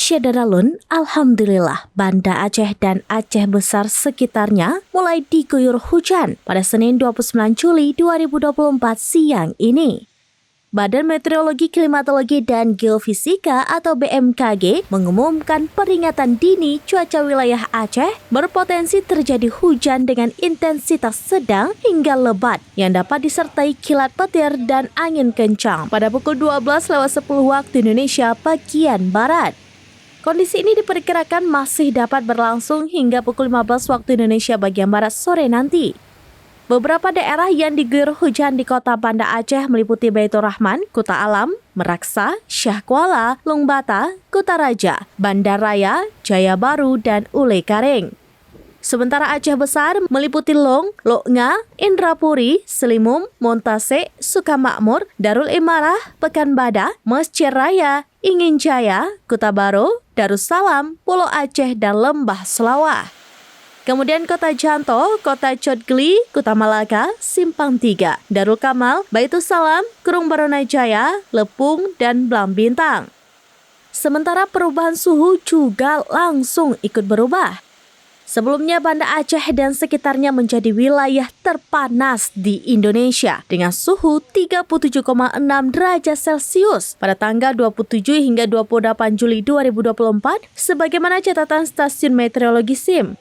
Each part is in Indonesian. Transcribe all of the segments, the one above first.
Syederalun, alhamdulillah, Banda Aceh dan Aceh Besar sekitarnya mulai diguyur hujan pada Senin 29 Juli 2024 siang ini. Badan Meteorologi, Klimatologi, dan Geofisika atau BMKG mengumumkan peringatan dini cuaca wilayah Aceh berpotensi terjadi hujan dengan intensitas sedang hingga lebat yang dapat disertai kilat petir dan angin kencang pada pukul 12:10 waktu Indonesia bagian Barat. Kondisi ini diperkirakan masih dapat berlangsung hingga pukul 15 waktu Indonesia bagian Barat sore nanti. Beberapa daerah yang diguyur hujan di kota Banda Aceh meliputi Baitur Rahman, Kuta Alam, Meraksa, Syah Kuala, Lungbata, Kutaraja, Bandar Raya, Jaya Baru, dan Ule Karing. Sementara Aceh Besar meliputi Long, Loknga, Indrapuri, Selimum, Montase, Sukamakmur, Darul Imarah, Pekanbadak, Masjid Raya, Ingin Jaya, Kuta Baru, Darussalam, Pulau Aceh, dan Lembah Selawah. Kemudian Kota Janto, Kota Cotgli, Kota Malaka, Simpang 3, Darul Kamal, Baitussalam, Kurung Barunajaya, Lepung, dan Blam Bintang. Sementara perubahan suhu juga langsung ikut berubah. Sebelumnya Banda Aceh dan sekitarnya menjadi wilayah terpanas di Indonesia dengan suhu 37,6 derajat Celcius pada tanggal 27 hingga 28 Juli 2024 sebagaimana catatan stasiun meteorologi SIM.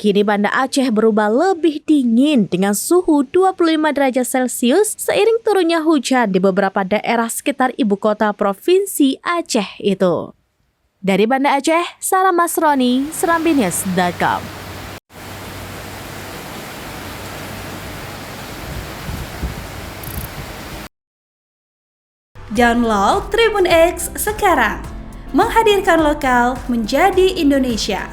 Kini Banda Aceh berubah lebih dingin dengan suhu 25 derajat Celcius seiring turunnya hujan di beberapa daerah sekitar ibu kota Provinsi Aceh itu. Dari Banda Aceh, Sarah Masroni, serambinews.com. Download Tribun X sekarang, menghadirkan lokal menjadi Indonesia.